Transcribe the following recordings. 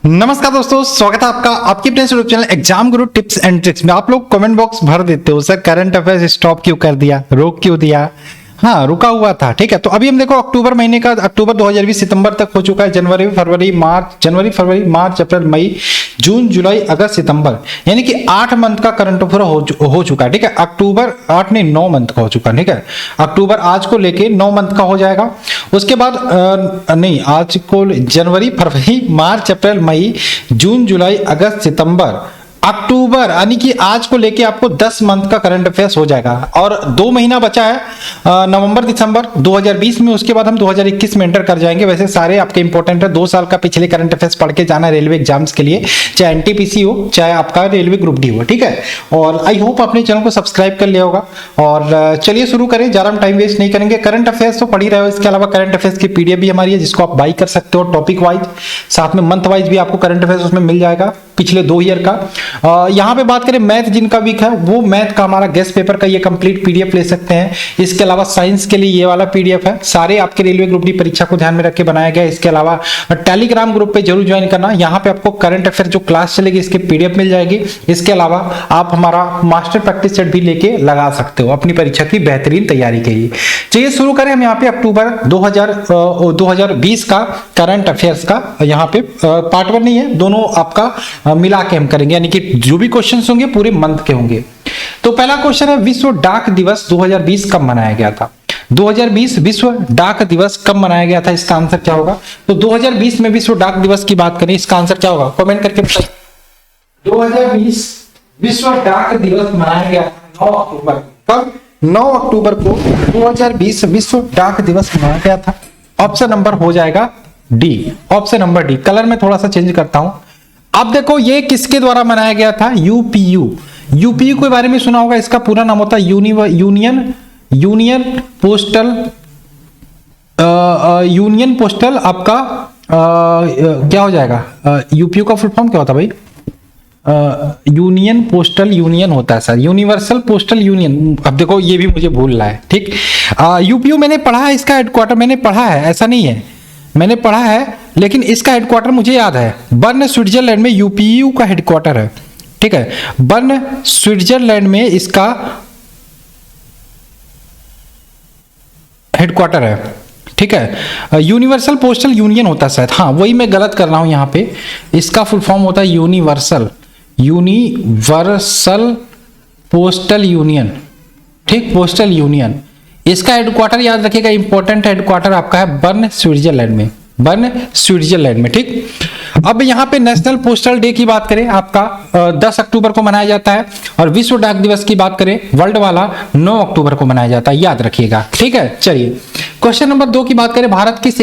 नमस्कार दोस्तों, स्वागत है आपका आपके अपने YouTube channel exam Guru tips and tricks में। आप लोग कमेंट बॉक्स भर देते हो सर करंट अफेयर्स स्टॉप क्यों कर दिया, रोक क्यों दिया। हाँ, रुका हुआ था, ठीक है। तो अभी हम देखो अक्टूबर महीने का, अक्टूबर 2020 सितंबर तक हो चुका है। जनवरी फरवरी मार्च अप्रैल मई जून जुलाई अगस्त सितंबर, यानी कि 8 मंथ का करंट अफेयर हो चुका है, ठीक है। अक्टूबर 8 नहीं 9 मंथ का हो चुका है, ठीक है। अक्टूबर आज को लेके 9 मंथ का हो जाएगा। उसके बाद नहीं, आज को जनवरी फरवरी मार्च अप्रैल मई जून जुलाई अगस्त सितंबर अक्टूबर, यानी कि आज को लेके आपको 10 मंथ का करंट अफेयर्स हो जाएगा। और 2 महीना बचा है, नवंबर दिसंबर 2020 में। उसके बाद हम 2021 में एंटर कर जाएंगे। वैसे सारे आपके इंपॉर्टेंट है, 2 साल का पिछले करंट अफेयर्स पढ़ के जाना रेलवे एग्जाम्स के लिए, चाहे एनटीपीसी हो चाहे आपका रेलवे ग्रुप डी हो, ठीक है। और आई होप अपने चैनल को सब्सक्राइब कर लिया होगा। और चलिए शुरू करें, ज्यादा हम टाइम वेस्ट नहीं करेंगे। करंट अफेयर्स तो पढ़ ही रहे हो, इसके अलावा करंट अफेयर्स की पीडीएफ भी हमारी है, जिसको आप बाई कर सकते हो टॉपिक वाइज, साथ में मंथ वाइज भी आपको करंट अफेयर्स उसमें मिल जाएगा पिछले 2 ईयर का। यहाँ पे बात करें मैथ जिनका वीक है, वो मैथ का हमारा गेस्ट पेपर का ये कंप्लीट पीडीएफ ले सकते हैं। इसके अलावा साइंस के लिए ये वाला पीडीएफ है, सारे आपके रेलवे ग्रुप डी परीक्षा को ध्यान में रख के बनाया गया है। इसके अलावा टेलीग्राम ग्रुप पे जरूर ज्वाइन करना, यहाँ पे आपको करंट अफेयर जो क्लास चलेगी इसकी पीडीएफ मिल जाएगी। इसके अलावा आप हमारा मास्टर प्रैक्टिस सेट भी लेके लगा सकते हो अपनी परीक्षा की बेहतरीन तैयारी के लिए। चलिए शुरू करें हम यहाँ पे अक्टूबर 2020 का करंट अफेयर्स का। यहाँ पे पार्ट 1 नहीं है, दोनों आपका मिला के हम करेंगे, यानी कि जो भी क्वेश्चंस होंगे पूरे मंथ के होंगे। तो पहला क्वेश्चन है, विश्व डाक दिवस 2020 कब मनाया गया था? 2020 विश्व डाक दिवस कब मनाया गया था, इसका आंसर क्या होगा? तो 2020 में विश्व डाक दिवस की बात करें, इसका आंसर क्या होगा? कमेंट करके बताइए। 2020 विश्व डाक दिवस मनाया गया था 9 अक्टूबर। कब? 9 अक्टूबर को 2020 विश्व डाक दिवस मनाया गया था। ऑप्शन नंबर हो जाएगा D, option number D. Colour में थोड़ा सा चेंज करता हूं। अब देखो ये किसके द्वारा मनाया गया था? यूपीयू। यूपीयू के बारे में सुना होगा, इसका पूरा नाम होता है यूनियन पोस्टल आपका क्या हो जाएगा? यूपीयू का फुल फॉर्म क्या होता है भाई? यूनियन पोस्टल यूनियन होता है सर, यूनिवर्सल पोस्टल यूनियन। अब देखो ये भी मुझे भूल रहा है, ठीक। यूपीयू मैंने पढ़ा है, इसका हेडक्वार्टर मैंने पढ़ा है, ऐसा नहीं है मैंने पढ़ा है, लेकिन इसका हेडक्वार्टर मुझे याद है, बर्न स्विट्जरलैंड में यूपीयू का हेडक्वार्टर है, ठीक है। बर्न स्विट्जरलैंड में इसका हेडक्वार्टर है, ठीक है। यूनिवर्सल पोस्टल यूनियन होता है शायद, हाँ वही मैं गलत कर रहा हूं यहाँ पे। इसका फुल फॉर्म होता है यूनिवर्सल पोस्टल यूनियन, ठीक, पोस्टल यूनियन। इसका हेडक्वार्टर याद रखिएगा, इंपॉर्टेंट हेडक्वार्टर आपका है बर्न स्विट्जरलैंड में, बर्न स्विट्जरलैंड में, ठीक। अब यहाँ पे नेशनल पोस्टल डे की बात करें, आपका 10 अक्टूबर को मनाया जाता है। और विश्व डाक दिवस की बात करें वर्ल्ड वाला 9 अक्टूबर को मनाया जाता है, याद रखिएगा, ठीक है। चलिए क्वेश्चन नंबर 2 की बात करें, भारत किस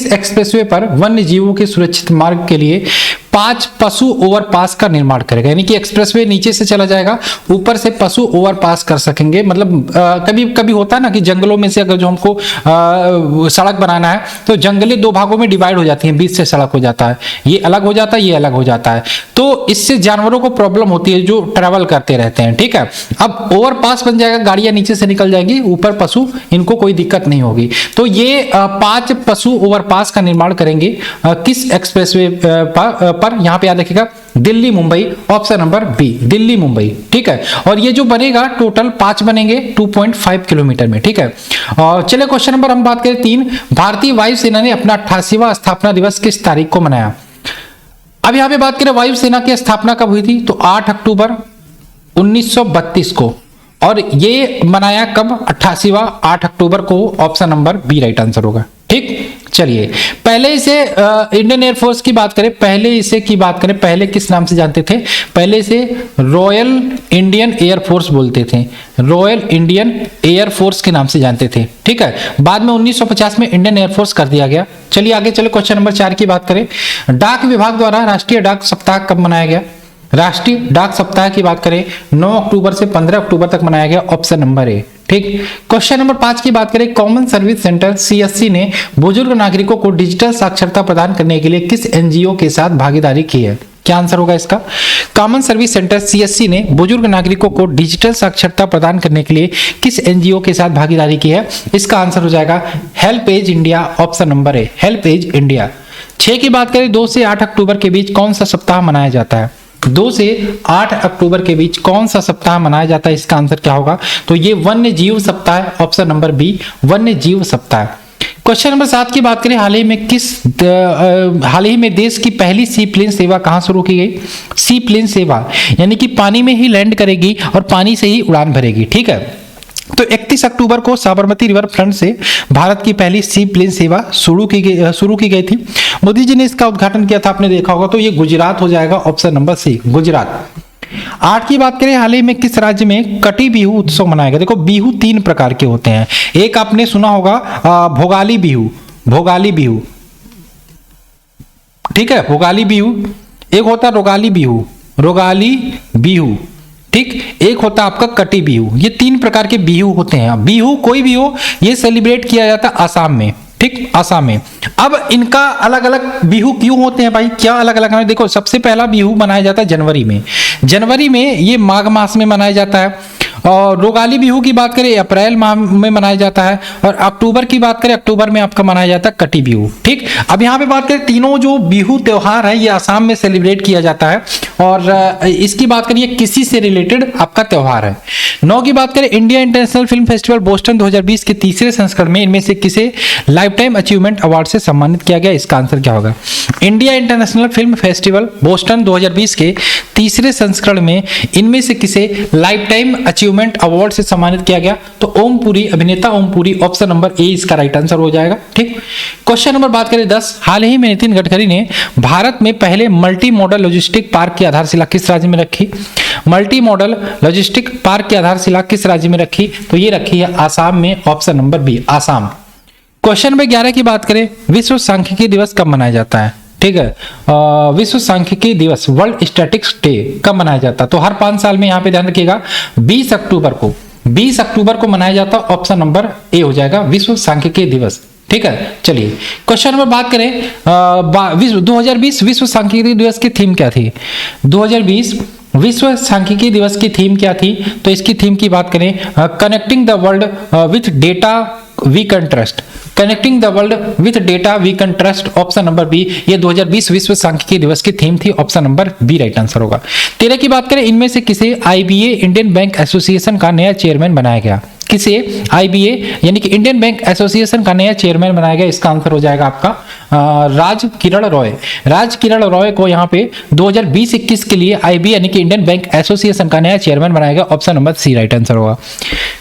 एक्सप्रेसवे पर वन्य जीवों के सुरक्षित मार्ग के लिए 5 पशु ओवरपास का निर्माण करेगा? यानी कि एक्सप्रेसवे नीचे से चला जाएगा, ऊपर से पशु ओवरपास कर सकेंगे। मतलब कभी कभी होता है ना कि जंगलों में से अगर जो हमको सड़क बनाना है तो जंगली 2 भागों में डिवाइड हो जाती हैं, बीच से सड़क हो जाता है, ये अलग हो जाता है, ये अलग हो जाता है। तो इससे जानवरों को प्रॉब्लम होती है जो ट्रेवल करते रहते हैं, ठीक है। अब ओवरपास बन जाएगा, गाड़ियां नीचे से निकल जाएंगी, ऊपर पशु, इनको कोई दिक्कत नहीं होगी। तो ये 5 पशु ओवरपास का निर्माण करेंगे किस एक्सप्रेसवे पर? यहां पे याद रखिएगा Delhi Mumbai, option number B, Delhi Mumbai, ठीक है। और ये जो बनेगा टोटल 5 बनेंगे 2.5 किलोमीटर में, ठीक है। और चलिए क्वेश्चन नंबर हम बात करें 3, भारतीय वायुसेना ने अपना 88वां स्थापना दिवस किस तारीख को मनाया? अब यहां पे बात करें वायुसेना की स्थापना कब हुई थी, तो 8 अक्टूबर 1932 को। और ये मनाया कब? 88वां 8 अक्टूबर को, option number B right answer होगा, ठीक। चलिए पहले इसे इंडियन एयरफोर्स की बात करें, पहले किस नाम से जानते थे? पहले इसे रॉयल इंडियन एयरफोर्स बोलते थे, रॉयल इंडियन एयरफोर्स के नाम से जानते थे, ठीक है। बाद में 1950 में इंडियन एयरफोर्स कर दिया गया। चलिए आगे चलो, क्वेश्चन नंबर 4 की बात करें, डाक विभाग द्वारा राष्ट्रीय डाक सप्ताह कब मनाया गया? राष्ट्रीय डाक सप्ताह की बात करें 9 अक्टूबर से 15 अक्टूबर तक मनाया गया, ऑप्शन नंबर ए, ठीक। क्वेश्चन नंबर 5 की बात करें, कॉमन सर्विस सेंटर सीएससी ने बुजुर्ग नागरिकों को डिजिटल साक्षरता प्रदान करने के लिए किस एनजीओ के साथ भागीदारी की है? क्या आंसर होगा इसका? कॉमन सर्विस सेंटर सीएससी ने बुजुर्ग नागरिकों को डिजिटल साक्षरता प्रदान करने के लिए किस एनजीओ के साथ भागीदारी की है? इसका आंसर हो जाएगा help age India, option number A, help age India. 6 की बात करें 2 से 8 अक्टूबर के बीच कौन सा सप्ताह मनाया जाता है? 2 से 8 अक्टूबर के बीच कौन सा सप्ताह मनाया जाता है? इसका आंसर क्या होगा? तो ये वन्य जीव सप्ताह है, ऑप्शन नंबर बी वन्य जीव सप्ताह। क्वेश्चन नंबर 7 की बात करें, हाल ही में देश की पहली सी प्लेन सेवा कहां शुरू की गई? सी प्लेन सेवा यानी कि पानी में ही लैंड करेगी और पानी से ही उड़ान भरेगी, ठीक है। तो 31 अक्टूबर को साबरमती रिवर फ्रंट से भारत की पहली सी प्लेन सेवा शुरू की गई थी। मोदी जी ने इसका उद्घाटन किया था, आपने देखा होगा। तो ये गुजरात हो जाएगा, ऑप्शन नंबर सी गुजरात। 8 की बात करें, हाल ही में किस राज्य में कटी बिहू उत्सव मनाया गया? देखो बिहू 3 प्रकार के होते हैं। एक आपने सुना होगा भोगाली बिहू, भोगाली बिहू, ठीक है, भोगाली बिहू। एक होता है रोगाली बिहू, रोगाली बिहू, ठीक। एक होता है आपका कटी बिहू। ये 3 प्रकार के बिहू होते हैं। बिहू कोई भी हो, ये सेलिब्रेट किया जाता है आसाम में, ठीक, आसाम में। अब इनका अलग अलग बिहू क्यों होते हैं भाई? क्या अलग अलग है? देखो सबसे पहला बिहू मनाया जाता है जनवरी में, जनवरी में, ये माघ मास में मनाया जाता है। और रोगाली बिहू की बात करें अप्रैल माह में मनाया जाता है। और अक्टूबर की बात करें, अक्टूबर में आपका मनाया जाता है कटी बिहू, ठीक। अब यहाँ पे बात करें, तीनों जो बिहू त्योहार है ये आसाम में सेलिब्रेट किया जाता है। और इसकी बात करिए किसी से रिलेटेड आपका त्योहार है। 9 की बात करें, India international film festival Boston 2020 के तीसरे संस्करण में इनमें से किसे लाइफ टाइम अचीवमेंट अवार्ड से सम्मानित किया गया? इसका आंसर क्या होगा? India international film festival Boston 2020 के तीसरे संस्करण में इनमें से किसे लाइफ टाइम अचीवमेंट अवार्ड से सम्मानित किया गया? तो ओम पुरी, अभिनेता ओम पुरी, ऑप्शन नंबर ए इसका राइट आंसर हो जाएगा, ठीक। क्वेश्चन नंबर बात करें 10, हाल ही में नितिन गडकरी ने भारत में पहले मल्टी मॉडल लॉजिस्टिक पार्क की आधारशिला किस राज्य में रखी? मल्टी मॉडल लॉजिस्टिक पार्क की आधारशिला किस राज्य में रखी? तो ये रखी है आसाम में, option number B Assam. Question number 11 की बात करें, विश्व सांख्यिकी दिवस कब मनाया जाता है? ठीक है, विश्व सांख्यिकी दिवस वर्ल्ड स्टैटिस्टिक्स डे कब मनाया जाता है? तो हर 5 साल में यहाँ पे ध्यान रखिएगा 20 अक्टूबर को, 20 अक्टूबर को मनाया जाता है, ऑप्शन नंबर ए हो जाएगा विश्व सांख्यिकी दिवस, ठीक है। चलिए क्वेश्चन नंबर बात करें 2020 विश्व सांख्यिकी दिवस की थीम क्या थी? 2020 विश्व सांख्यिकी दिवस की थीम क्या थी? तो इसकी थीम की बात करें, connecting the world with data we can trust, connecting the world with data we can trust, option number B. ये 2020 विश्व सांख्यिकी दिवस की थीम थी, option number B right answer होगा। 13 की बात करें, इनमें से किसे IBA इंडियन बैंक एसोसिएशन का नया चेयरमैन बनाया गया? किसे IBA यानी कि इंडियन बैंक एसोसिएशन का नया चेयरमैन बनाया गया? इसका आंसर हो जाएगा आपका राज किरण रॉय। राज किरण रॉय को यहाँ पे 2020-21 के लिए IBA यानी कि इंडियन बैंक एसोसिएशन का नया चेयरमैन बनाया गया, option number C right answer होगा।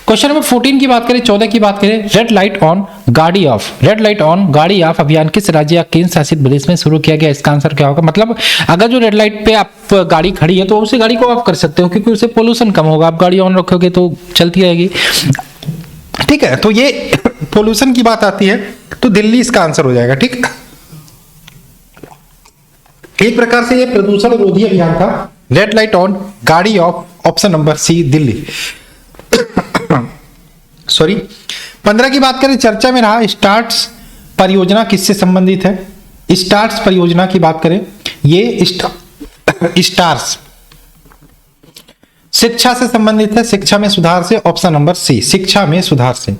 क्वेश्चन नंबर 14 की बात करें, 14 की बात करें, रेड लाइट ऑन गाड़ी ऑफ, रेड लाइट ऑन गाड़ी ऑफ अभियान किस राज्य या केंद्र शासित प्रदेश में शुरू किया गया? इसका आंसर क्या होगा? मतलब अगर जो रेड लाइट पे आप गाड़ी खड़ी है तो उसी गाड़ी को आप कर सकते हो, क्योंकि उससे पोल्यूशन कम होगा। आप गाड़ी ऑन रखोगे तो चलती रहेगी, ठीक है। तो ये पोल्यूशन की बात आती है तो दिल्ली इसका आंसर हो जाएगा, ठीक। एक प्रकार से ये प्रदूषण रोधी अभियान था, रेड लाइट ऑन गाड़ी off, option number C Delhi. Sorry. 15 की बात करें, चर्चा में रहा स्टार्स परियोजना किससे संबंधित है? स्टार्स परियोजना की बात करें, ये स्टार्स शिक्षा से संबंधित है, शिक्षा में सुधार से, ऑप्शन नंबर सी शिक्षा में सुधार से।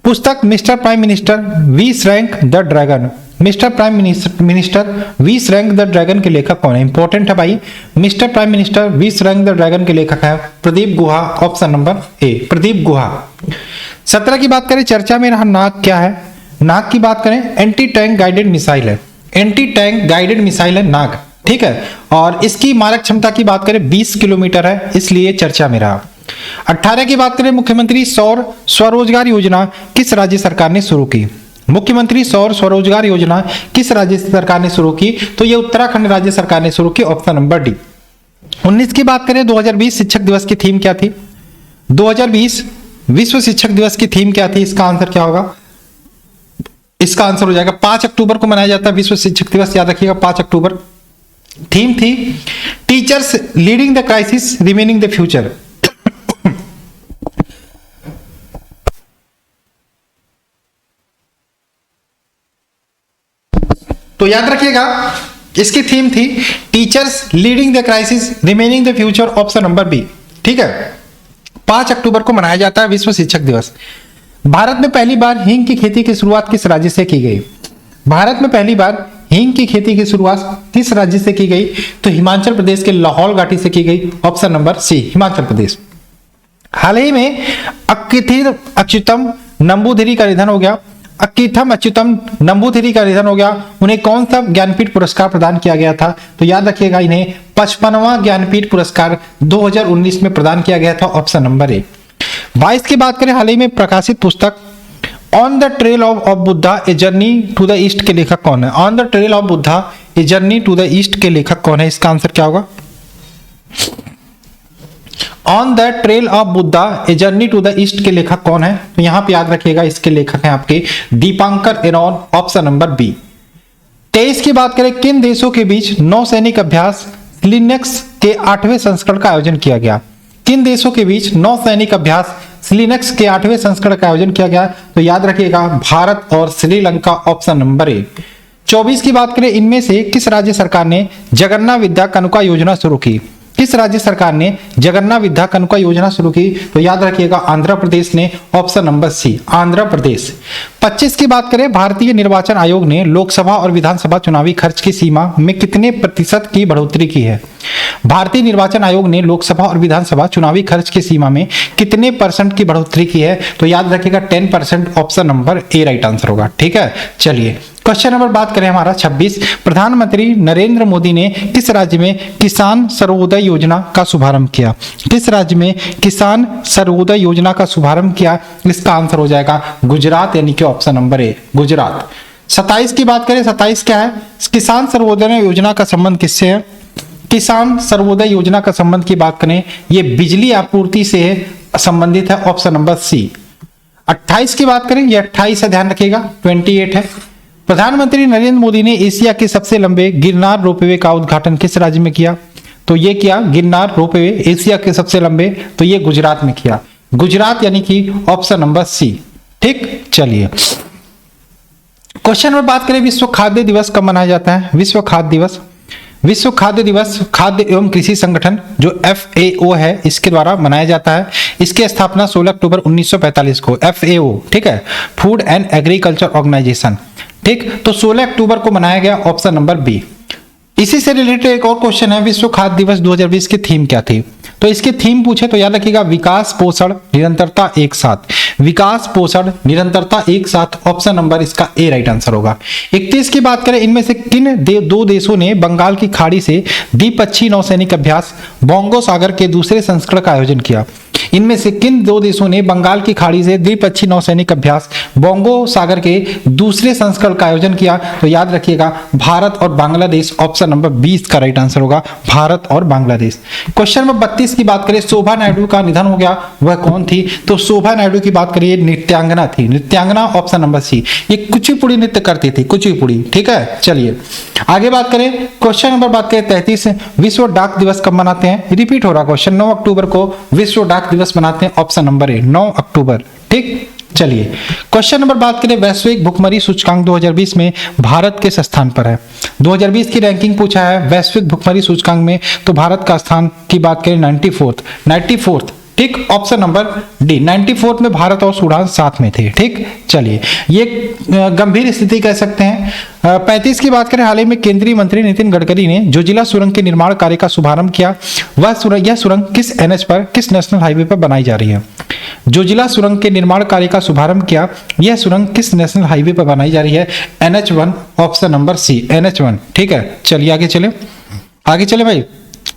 पुस्तक mister prime minister we rank the dragon, mister prime minister we rank the dragon के लेखक कौन है? इंपॉर्टेंट है भाई। Mister prime minister we rank the dragon के लेखक है Pradeep Guha, option number A Pradeep Guha. 17 की बात करें, चर्चा में रहा नाग क्या है? नाग की बात करें, एंटी टैंक गाइडेड मिसाइल है, एंटी टैंक गाइडेड मिसाइल है नाग, ठीक है। और इसकी मारक क्षमता की बात करें 20 किलोमीटर है, इसलिए चर्चा में रहा। 18 की बात करें, मुख्यमंत्री सौर स्वरोजगार योजना किस राज्य सरकार ने शुरू की? मुख्यमंत्री सौर स्वरोजगार योजना किस राज्य सरकार ने शुरू की? तो ये उत्तराखंड राज्य सरकार ने शुरू की, ऑप्शन नंबर डी। 19 की बात करें, 2020 शिक्षक दिवस की थीम क्या थी? 2020 विश्व शिक्षक दिवस की थीम क्या थी? इसका आंसर क्या होगा? इसका आंसर हो जाएगा 5 अक्टूबर को मनाया जाता है विश्व शिक्षक दिवस, याद रखिएगा 5 अक्टूबर। थीम थी teachers leading the crisis reimagining the future. तो याद रखिएगा इसकी थीम थी teachers leading the crisis reimagining the future, option number B, ठीक है। 5 अक्टूबर को मनाया जाता है विश्व शिक्षक दिवस। भारत में पहली बार हींग की खेती की शुरुआत किस राज्य से की गई? भारत में पहली बार हींग की खेती की शुरुआत किस राज्य से की गई? तो हिमाचल प्रदेश के लाहौल घाटी से की गई। ऑप्शन नंबर सी, हिमाचल प्रदेश। हाल ही में अक्कीथम अच्युतम नंबूदिरी का निधन हो गया। अक्कीथम अच्युतम नंबूदिरी का निधन हो गया। उन्हें कौन सा ज्ञानपीठ पुरस्कार प्रदान किया गया था? तो याद रखिएगा, इन्हें 55वां ज्ञानपीठ पुरस्कार 2019 में प्रदान किया गया था। ऑप्शन नंबर ए। 22 की बात करें, हाल ही में प्रकाशित पुस्तक on the trail of Buddha a journey to the east के लेखक कौन है? On the trail of Buddha a journey to the east के लेखक कौन है? इसका आंसर क्या होगा? On the trail of Buddha a journey to the east के लेखक कौन है? तो यहां पे याद रखिएगा, इसके लेखक हैं आपके Dipankar Aron. Option number B. 23 की बात करें, किन देशों के बीच नौसैनिक अभ्यास लिनक्स के 8वें संस्करण का आयोजन किया गया? किन देशों के बीच नौसैनिक अभ्यास लिनक्स के 8वें संस्करण का आयोजन किया गया? तो याद रखिएगा, भारत और श्रीलंका। ऑप्शन नंबर ए। 24 की बात करें, इनमें से किस राज्य सरकार ने जगन्नाथ विद्या कानुका योजना शुरू की? किस राज्य सरकार ने जगन्नाथ विद्या कानुका योजना शुरू की? तो याद रखिएगा, आंध्र प्रदेश ने। ऑप्शन नंबर सी, आंध्र प्रदेश। 25 की बात करें, भारतीय निर्वाचन आयोग ने लोकसभा और विधानसभा चुनावी खर्च की सीमा में कितने प्रतिशत की बढ़ोतरी की है? भारतीय निर्वाचन आयोग ने लोकसभा और विधानसभा चुनावी खर्च की सीमा में कितने परसेंट की बढ़ोतरी की है? तो याद रखिएगा 10%। ऑप्शन नंबर ए राइट आंसर होगा। ठीक है, चलिए क्वेश्चन नंबर बात करें हमारा 26। प्रधानमंत्री नरेंद्र मोदी ने किस राज्य में किसान सर्वोदय योजना का शुभारंभ किया? किस राज्य में किसान सर्वोदय योजना का शुभारंभ किया? इसका आंसर हो जाएगा गुजरात, यानी कि ऑप्शन नंबर ए, गुजरात। 27 की बात करें, 27 क्या है? किसान सर्वोदय योजना का संबंध किससे है? किसान सर्वोदय योजना का संबंध की बात करें, ये बिजली आपूर्ति से संबंधित है। ऑप्शन नंबर सी। 28 की बात करें, ये 28 है, ध्यान रखिएगा, 28 है। प्रधानमंत्री नरेंद्र मोदी ने एशिया के सबसे लंबे गिरनार रोपवे का उद्घाटन किस राज्य में किया? तो ये किया गिरनार रोपवे, एशिया के सबसे लंबे, तो ये गुजरात में किया। गुजरात, यानी कि ऑप्शन नंबर सी। ठीक, चलिए क्वेश्चन नंबर बात करें, विश्व खाद्य दिवस कब मनाया जाता है? विश्व खाद्य दिवस, विश्व खाद्य दिवस खाद्य एवं कृषि संगठन जो FAO है, इसके द्वारा मनाया जाता है। इसकी स्थापना 16 अक्टूबर 1945 को, FAO, ठीक है, फूड एंड एग्रीकल्चर ऑर्गेनाइजेशन। ठीक, तो 16 अक्टूबर को मनाया गया। Option number B. इसी से रिलेटेड एक और क्वेश्चन है, विश्व खाद्य दिवस 2020 की थीम क्या थी? तो इसकी थीम पूछे तो याद रखिएगा, विकास पोषण निरंतरता एक साथ। विकास पोषण निरंतरता एक साथ। ऑप्शन नंबर इसका ए राइट आंसर होगा। 31 की बात करें, इनमें से किन दो देशों ने बंगाल की खाड़ी से द्विपक्षीय नौसैनिक अभ्यास बोंगो सागर के दूसरे संस्करण का आयोजन किया? इनमें से किन दो देशों ने बंगाल की खाड़ी से द्विपक्षीय नौसैनिक अभ्यास बोंगो सागर के दूसरे संस्करण का आयोजन किया? तो याद रखिएगा, भारत और बांग्लादेश। ऑप्शन नंबर 20 का राइट आंसर होगा, भारत और बांग्लादेश। क्वेश्चन नंबर 32 की बात करें, शोभा नायडू का निधन हो गया, वह कौन थी? तो शोभा नायडू की बात करिए, नृत्यांगना थी, नृत्यांगना। Option number C. ये कुचिपुड़ी नृत्य करती थी, कुचिपुड़ी। ठीक है, चलिए आगे बात करें। क्वेश्चन नंबर बात करें 33, विश्व डाक दिवस कब मनाते हैं? रिपीट हो रहा क्वेश्चन, 9 अक्टूबर को विश्व डाक दिवस मनाते हैं। ऑप्शन नंबर ए, 9 अक्टूबर। ठीक, चलिए क्वेश्चन नंबर बात करें, वैश्विक भुखमरी सूचकांक 2020 में भारत किस स्थान पर है? 2020 की रैंकिंग पूछा है वैश्विक भुखमरी सूचकांक में, तो भारत का स्थान की बात करें 94th। ठीक, ऑप्शन नंबर डी, 94th में भारत और सूडान साथ में थे। ठीक, चलिए ये गंभीर स्थिति कह सकते हैं। 35 की बात करें, हाल ही में केंद्रीय मंत्री नितिन गडकरी ने जोजिला सुरंग के निर्माण कार्य का शुभारंभ किया। यह सुरंग किस NH पर, किस नेशनल हाईवे पर बनाई जा रही है? जोजिला सुरंग के निर्माण कार्य का शुभारंभ किया, यह सुरंग किस नेशनल हाईवे पर बनाई जा रही है? NH1। Option number C, NH1। ठीक है, चलिए आगे चले भाई।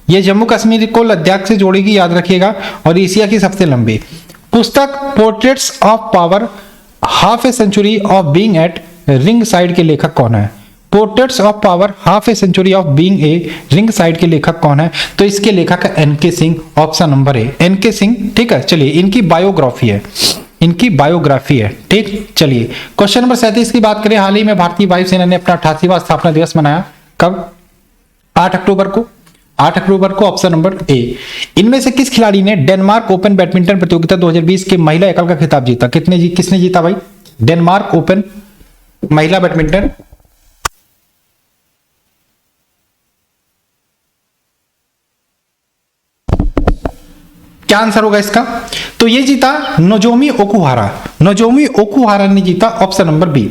ये जम्मू कश्मीर को लद्दाख से जोड़ेगी, याद रखिएगा, और एशिया की सबसे लंबी। पुस्तक portraits of power half a century of being at ringside के लेखक कौन है? Portraits of power half a century of being a ringside के लेखक कौन है? तो इसके लेखक है NK Singh. Option number A, NK Singh. ठीक है, चलिए इनकी बायोग्राफी है। ठीक, चलिए क्वेश्चन नंबर 37 की बात करें, हाल ही में भारतीय वायुसेना ने अपना 88वां स्थापना दिवस मनाया, कब? 8 अक्टूबर को। 8 अक्टूबर को। ऑप्शन नंबर ए। इनमें से किस खिलाड़ी ने डेनमार्क ओपन बैडमिंटन प्रतियोगिता 2020 के महिला एकल का खिताब जीता? किसने जीता भाई? डेनमार्क ओपन महिला बैडमिंटन। क्या आंसर होगा इसका? तो ये जीता नोजोमी ओकुहारा ने जीता। Option number B.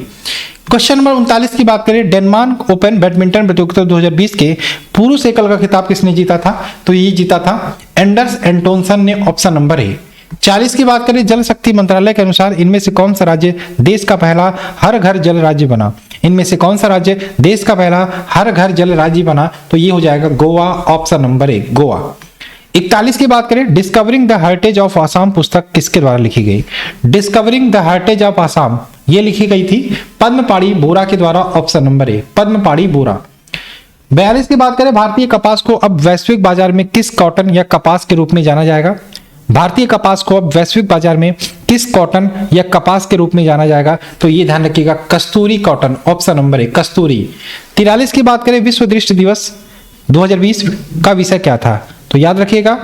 Question number 39 की बात करें, डेनमार्क ओपन बैडमिंटन प्रतियोगिता 2020 के पुरुष एकल का खिताब किसने जीता था? तो ये जीता था एंडर्स एंटोनसन ने, ऑप्शन नंबर ए। 40 की बात करें, जल शक्ति मंत्रालय के अनुसार इनमें से कौन सा राज्य देश का पहला हर घर जल राज्य बना? इनमें से कौन सा राज्य देश का पहला हर घर जल राज्य बना? तो ये हो जाएगा गोवा, ऑप्शन नंबर ए, गोवा। 41 की बात करें, discovering the heritage of Assam पुस्तक किसके द्वारा लिखी गई? Discovering the heritage of Assam ये लिखी गई थी पद्मपाड़ी बोरा के द्वारा, ऑप्शन नंबर ए, पद्मपाड़ी बोरा। 42 की बात करें, भारतीय कपास को अब वैश्विक बाजार में किस कॉटन या कपास के रूप में जाना जाएगा? भारतीय कपास को अब वैश्विक बाजार में किस कॉटन या कपास के रूप में जाना जाएगा? तो ये ध्यान रखिएगा, कस्तूरी कॉटन, ऑप्शन नंबर ए, कस्तूरी। 43 की बात करें, विश्व दृष्टि दिवस 2020 का विषय क्या था? तो याद रखिएगा,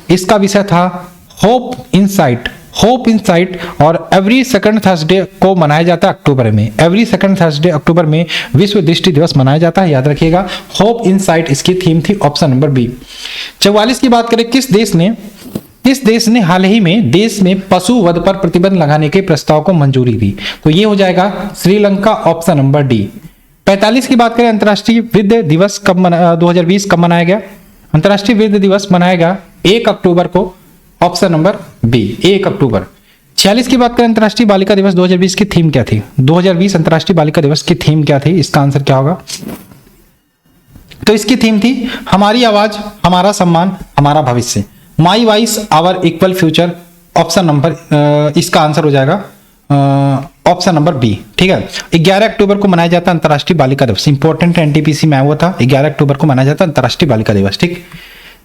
इसका विषय था होप इनसाइट, होप इनसाइट। और एवरी सेकंड थर्सडे को मनाया जाता है अक्टूबर में, एवरी सेकंड थर्सडे अक्टूबर में विश्व दृष्टि दिवस मनाया जाता है, याद रखिएगा। होप इनसाइट इसकी थीम थी, ऑप्शन नंबर बी। 44 की बात करें, किस देश ने हाल ही में देश में पशु वध पर प्रतिबंध लगाने के प्रस्ताव को मंजूरी दी? तो ये हो जाएगा श्रीलंका, ऑप्शन नंबर डी। 45 की बात करें, अंतर्राष्ट्रीय वृद्ध दिवस 2020 कब मनाया गया? अंतर्राष्ट्रीय वृद्ध दिवस मनाया गया 1 अक्टूबर को, ऑप्शन नंबर बी, 1 अक्टूबर। 46 की बात करें, अंतर्राष्ट्रीय बालिका दिवस 2020 की थीम क्या थी? 2020 अंतर्राष्ट्रीय बालिका दिवस की थीम क्या थी? इसका आंसर क्या होगा? तो इसकी थीम थी हमारी आवाज हमारा सम्मान हमारा भविष्य, my voice our equal future, option number इसका आंसर हो जाएगा ऑप्शन नंबर बी, ठीक है। 11 अक्टूबर को मनाया जाता है अंतर्राष्ट्रीय बालिका दिवस, इंपॉर्टेंट एनटीपीसी में हुआ था, 11 अक्टूबर को मनाया जाता है अंतर्राष्ट्रीय बालिका दिवस, ठीक।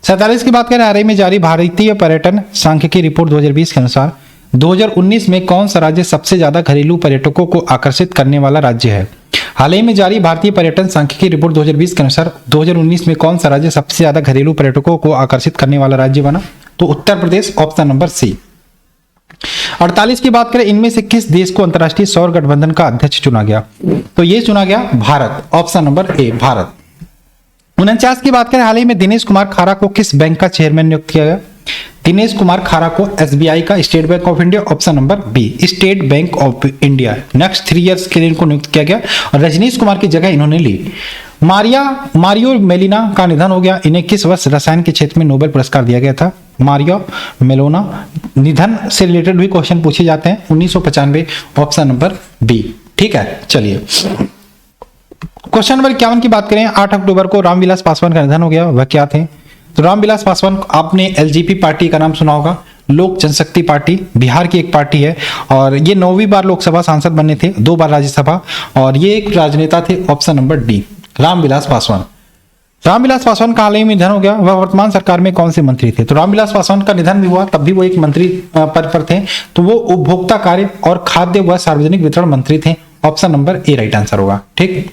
47 की बात करें, हाल ही में जारी भारतीय पर्यटन सांख्यिकी रिपोर्ट 2020 के अनुसार 2019 में कौन सा राज्य सबसे ज्यादा घरेलू पर्यटकों को आकर्षित करने वाला राज्य है? हाल ही में जारी भारतीय पर्यटन सांख्यिकी रिपोर्ट 2020 के अनुसार 2019 में कौन सा राज्य सबसे ज्यादा घरेलू पर्यटकों को आकर्षित करने वाला राज्य बना? तो उत्तर प्रदेश, ऑप्शन नंबर सी। 48 की बात करें, इनमें से किस देश को अंतर्राष्ट्रीय सौर गठबंधन का अध्यक्ष चुना गया? तो ये चुना गया भारत, ऑप्शन नंबर ए, भारत। 49 की बात करें, हाल ही में दिनेश कुमार खारा को किस बैंक का चेयरमैन नियुक्त किया गया? दिनेश कुमार खारा को एसबीआई का, state bank of India, option number B, state bank of India. Next 3 years के लिए इनको नियुक्त किया गया और रजनीश कुमार की जगह इन्होंने ली। मारियो मेलिना का निधन हो गया, इन्हें किस वर्ष रसायन के क्षेत्र में नोबेल पुरस्कार दिया गया था? मारियो मेलोना, निधन से रिलेटेड भी क्वेश्चन पूछे जाते हैं, 1995, ऑप्शन नंबर बी, ठीक है। चलिए क्वेश्चन नंबर 51 की बात करें, 8 अक्टूबर को रामविलास पासवान का निधन हो गया, वह क्या थे? तो रामविलास पासवान, आपने एलजेपी पार्टी का नाम सुना होगा, लोक जनशक्ति पार्टी, बिहार की एक पार्टी है और ये 9वीं बार लोकसभा सांसद बने थे, 2 बार राज्यसभा, और ये एक राजनेता थे, option number D, Ramvilas Paswan. Ramvilas Paswan का हाल ही में निधन हो गया, वह वर्तमान सरकार में कौन से मंत्री थे? तो रामविलास पासवान का निधन भी हुआ, तब भी वो एक मंत्री पद पर थे, तो वो उपभोक्ता कार्य और खाद्य व सार्वजनिक वितरण मंत्री थे, ऑप्शन नंबर ए राइट आंसर होगा, ठीक।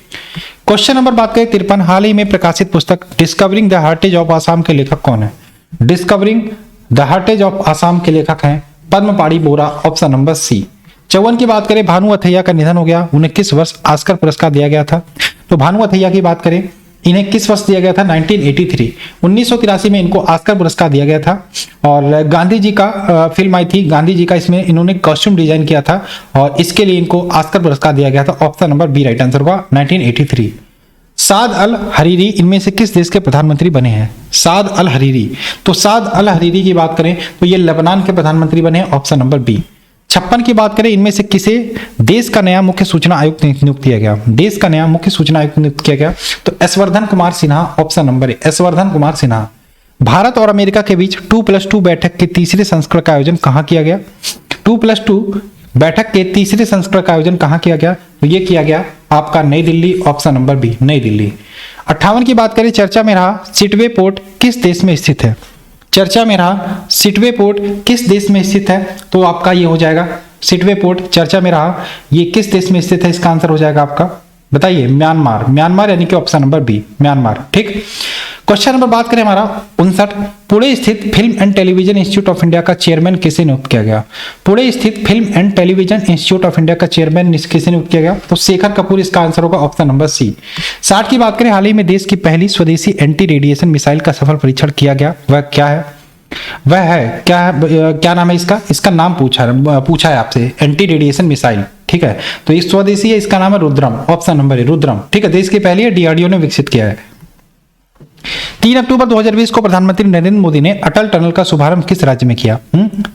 क्वेश्चन नंबर बात करें 53, हाल ही में प्रकाशित पुस्तक discovering the heritage of Assam के लेखक कौन है? Discovering the heritage of Assam के लेखक हैं पद्मपाड़ी बोरा, ऑप्शन नंबर सी। 54 की बात करें, भानु अथैया का निधन हो गया, उन्हें किस वर्ष ऑस्कर पुरस्कार दिया गया था? तो भानु अथैया की बात करें, इन्हें किस वर्ष दिया गया था? 1983, 1983 में इनको ऑस्कर पुरस्कार दिया गया था और गांधी जी का फिल्म आई थी, गांधी जी का, इसमें इन्होंने कॉस्ट्यूम डिजाइन किया था और इसके लिए इनको ऑस्कर पुरस्कार दिया गया था, option number B right answer होगा, 1983। साद अल हरीरी इनमें से किस देश के प्रधानमंत्री बने हैं? साद अल हरीरी, तो साद अल हरीरी की बात करें तो ये लेबनान के प्रधानमंत्री बने हैं, ऑप्शन नंबर बी। 56 की बात करें, इनमें से किसे देश का नया मुख्य सूचना आयुक्त नियुक्त किया गया? देश का नया मुख्य सूचना आयुक्त नियुक्त किया गया, तो Aishwardhan Kumar Sinha, option number A, Aishwardhan Kumar Sinha. Bharat और अमेरिका के बीच 2+2 बैठक के तीसरे संस्करण का आयोजन कहां किया गया? 2+2 बैठक के तीसरे संस्करण का आयोजन कहां किया गया? तो ये किया गया आपका नई दिल्ली, ऑप्शन नंबर बी, नई दिल्ली। 58 की बात करें, चर्चा में रहा सिटवे पोर्ट किस देश में स्थित है? चर्चा में रहा सिटवे पोर्ट किस देश में स्थित है? तो आपका ये हो जाएगा सिटवे पोर्ट चर्चा में रहा, ये किस देश में स्थित है? इसका आंसर हो जाएगा आपका, बताइए, म्यांमार, म्यांमार यानी कि ऑप्शन नंबर बी, म्यांमार, ठीक। क्वेश्चन नंबर बात करें हमारा 59, पुणे स्थित film and television institute of India का चेयरमैन किसे नियुक्त किया गया? पुणे स्थित film and television institute of India का चेयरमैन किसे नियुक्त किया गया? तो शेखर कपूर, इसका आंसर होगा ऑप्शन नंबर सी। 60 की बात करें, हाल ही में देश की पहली स्वदेशी एंटी रेडिएशन मिसाइल का सफल परीक्षण किया गया, वह क्या है? वह है क्या नाम है इसका? इसका नाम पूछा है आपसे, एंटी रेडिएशन मिसाइल, ठीक है। तो ये स्वदेशी है, इसका नाम है रुद्रम, ऑप्शन नंबर है रुद्रम, ठीक है। देश की पहली है, डीआरडीओ ने विकसित किया है। 3 अक्टूबर 2020 को प्रधानमंत्री नरेंद्र मोदी ने अटल टनल का शुभारंभ किस राज्य में किया?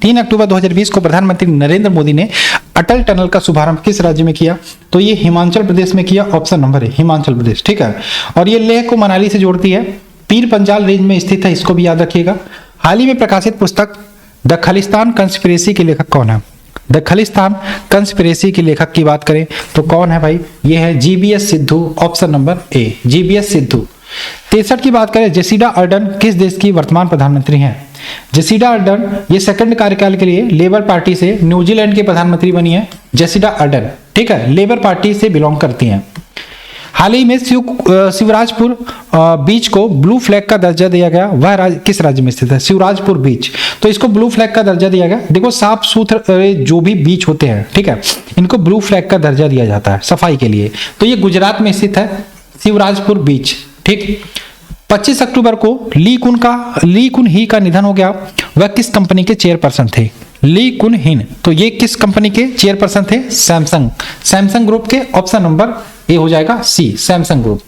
3 अक्टूबर 2020 को प्रधानमंत्री नरेंद्र मोदी ने अटल टनल का शुभारंभ किस राज्य में किया? तो ये हिमाचल प्रदेश में किया, ऑप्शन नंबर है हिमाचल प्रदेश, ठीक है। और ये लेह को मनाली से जोड़ती है, पीर पंजाल रेंज में स्थित है, इसको भी याद रखिएगा। हाल ही में प्रकाशित पुस्तक द खालिस्तान कंस्पिरेसी के लेखक कौन है? द खालिस्तान कंस्पिरेसी के लेखक की बात करें तो कौन है भाई? ये है जीबीएस सिद्धू, ऑप्शन नंबर ए जीबीएस सिद्धू। 63 की बात करें, जेसिडा अर्डन किस देश की वर्तमान प्रधानमंत्री हैं? जेसिडा अर्डन ये सेकंड कार्यकाल के लिए लेबर पार्टी से न्यूजीलैंड के प्रधानमंत्री बनी है, जेसिडा अर्डन, ठीक है, लेबर पार्टी से बिलोंग करती हैं। हाल ही में शिवराजपुर बीच को ब्लू फ्लैग का दर्जा दिया गया, वह किस राज्य में स्थित है? शिवराजपुर बीच, तो इसको ब्लू फ्लैग का दर्जा दिया गया। देखो साफ सुथरे जो भी बीच होते हैं, ठीक है, इनको ब्लू फ्लैग का दर्जा दिया जाता है सफाई के लिए। तो ये गुजरात में स्थित है, शिवराजपुर बीच, ठीक। 25 अक्टूबर को ली कुन ही का निधन हो गया, वह किस कंपनी के चेयरपर्सन थे? ली कुन हिन, तो ये किस कंपनी के चेयरपर्सन थे? सैमसंग ग्रुप के, ऑप्शन नंबर ए हो जाएगा C, Samsung group.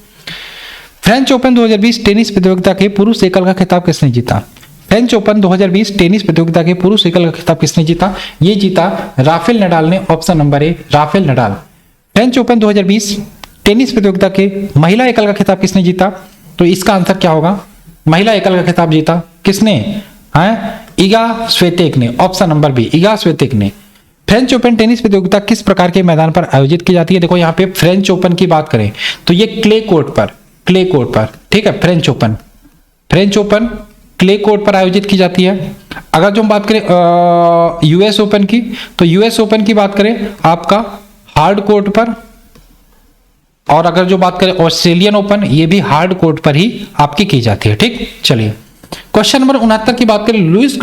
French Open 2020 tennis प्रतियोगिता के पुरुष एकल का खिताब किसने जीता? फ्रेंच ओपन 2020 टेनिस प्रतियोगिता के पुरुष एकल का खिताब किसने जीता? ये जीता राफेल नडाल ने, option number A Rafael Nadal. French Open 2020 tennis प्रतियोगिता के महिला एकल का खिताब किसने जीता? तो इसका आंसर क्या होगा? महिला एकल का खिताब जीता किसने? इगा स्वेतेक ने, ऑप्शन नंबर बी इगा स्वेतेक ने। फ्रेंच ओपन टेनिस प्रतियोगिता किस प्रकार के मैदान पर आयोजित की जाती है? देखो यहाँ पे फ्रेंच ओपन की बात करें तो ये क्ले कोर्ट पर, ठीक है, फ्रेंच ओपन क्ले कोर्ट पर आयोजित की जाती है। अगर जो हम बात करें यूएस ओपन की, तो यूएस ओपन की बात करें आपका हार्ड कोर्ट पर, और अगर जो बात करें ऑस्ट्रेलियन ओपन, ये भी हार्ड कोर्ट पर ही आपकी की जाती है, ठीक। चलिए क्वेश्चन नंबर 69 की बात करें, लुईस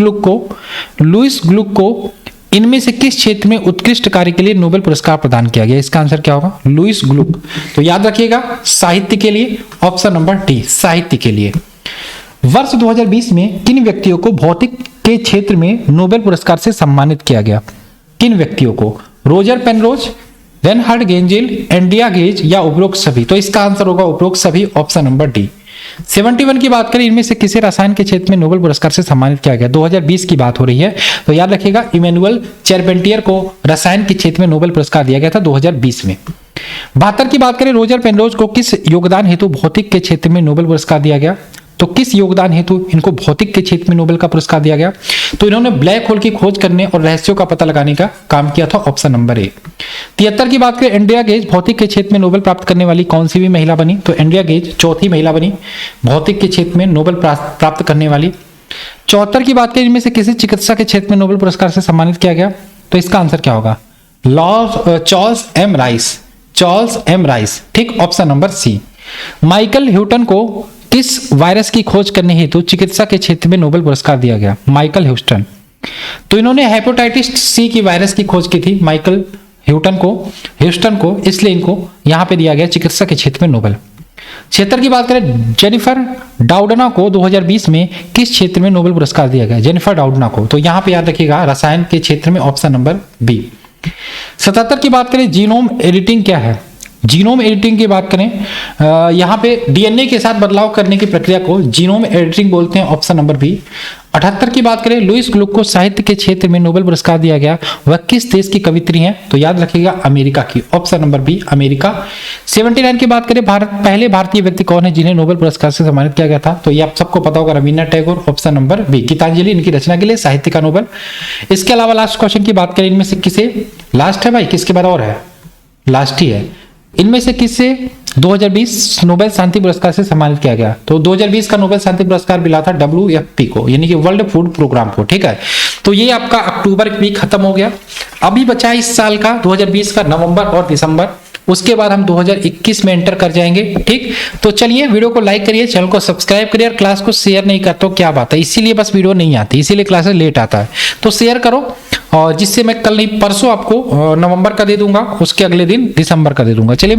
ग्लुक को इनमें से किस क्षेत्र में उत्कृष्ट कार्य के लिए नोबेल पुरस्कार प्रदान किया गया? इसका आंसर क्या होगा? लुईस ग्लुक, तो याद रखिएगा साहित्य के लिए, ऑप्शन नंबर डी साहित्य के लिए। वर्ष 2020 में किन व्यक्तियों को भौतिक के क्षेत्र में नोबेल पुरस्कार से सम्मानित किया गया? किन व्यक्तियों को? Roger Penrose, Reinhard Genzel, Andrea Ghez या उपरोक्त सभी? तो इसका आंसर होगा उपरोक्त सभी, ऑप्शन नंबर डी। 71 की बात करें, इनमें से किसे रसायन के क्षेत्र में नोबेल पुरस्कार से सम्मानित किया गया? 2020 की बात हो रही है, तो याद रखिएगा इमैनुअल चार्पेंटियर को रसायन के क्षेत्र में नोबेल पुरस्कार दिया गया था 2020 में। 72 की बात करें, रोजर पेनरोज को किस योगदान हेतु भौतिक के क्षेत्र में नोबेल पुरस्कार दिया गया? तो किस योगदान हेतु इनको भौतिक के क्षेत्र में नोबेल का पुरस्कार दिया गया? तो इन्होंने ब्लैक होल की खोज करने और रहस्यों का पता लगाने का काम किया था, ऑप्शन नंबर ए। 73 की बात करें, एंड्रिया गेज भौतिक के क्षेत्र में नोबेल प्राप्त करने वाली कौन सी भी महिला बनी? तो एंड्रिया गेज चौथी महिला बनी भौतिक के क्षेत्र में नोबेल प्राप्त करने वाली। 74 की बात करें, इनमें से किसी चिकित्सा के क्षेत्र में नोबेल पुरस्कार से सम्मानित किया गया? तो इसका आंसर क्या होगा? चार्ल्स एम राइस, ठीक, option number C. Michael Houghton को किस वायरस की खोज करने हेतु चिकित्सा के क्षेत्र में नोबेल पुरस्कार दिया गया? माइकल ह्यूस्टन, तो इन्होंने हेपेटाइटिस सी की वायरस की खोज की थी माइकल ह्यूस्टन को, इसलिए इनको यहां पे दिया गया चिकित्सा के क्षेत्र में नोबेल। 76 की बात करें, जेनिफर डाउडना को 2020 में किस क्षेत्र में नोबेल पुरस्कार दिया गया? जेनिफर डाउडना को, तो यहां पे याद रखिएगा रसायन के क्षेत्र में, ऑप्शन नंबर बी। 77 की बात करें, जीनोम एडिटिंग क्या है? जीनोम एडिटिंग की बात करें, यहाँ पे डीएनए के साथ बदलाव करने की प्रक्रिया को जीनोम एडिटिंग बोलते हैं, ऑप्शन नंबर बी। 78 की बात करें, लुईस ग्लुक को साहित्य के क्षेत्र में नोबेल पुरस्कार दिया गया, वह किस देश की कवित्री हैं? तो याद रखिएगा अमेरिका की, ऑप्शन नंबर बी अमेरिका। 79 की बात करें, पहले भारतीय व्यक्ति कौन है जिन्हें नोबेल पुरस्कार से सम्मानित किया गया था? तो ये आप सबको पता होगा, Rabindranath Tagore, option number B. Gitanjali इनकी रचना के लिए साहित्य का नोबेल। इसके अलावा लास्ट क्वेश्चन की बात करें, इनमें से किसे, लास्ट है भाई, किसके बाद और है? लास्ट ही है। इनमें से किससे 2020 नोबेल शांति पुरस्कार से सम्मानित किया गया? तो 2020 का नोबेल शांति पुरस्कार मिला था WFP को, यानी कि वर्ल्ड फूड प्रोग्राम को, ठीक है। तो ये आपका अक्टूबर भी खत्म हो गया, अभी बचा इस साल का 2020 का नवंबर और दिसंबर, उसके बाद हम 2021 में एंटर कर जाएंगे, ठीक। तो चलिए वीडियो को लाइक करिए, चैनल को सब्सक्राइब करिए, और क्लास को शेयर नहीं करते हो क्या बात है? इसीलिए बस वीडियो नहीं आती, इसीलिए क्लासेस लेट आता है, तो शेयर करो, और जिससे मैं कल नहीं परसों आपको नवंबर का दे दूंगा, उसके अगले दिन दिसंबर का दे दूंगा। चलिए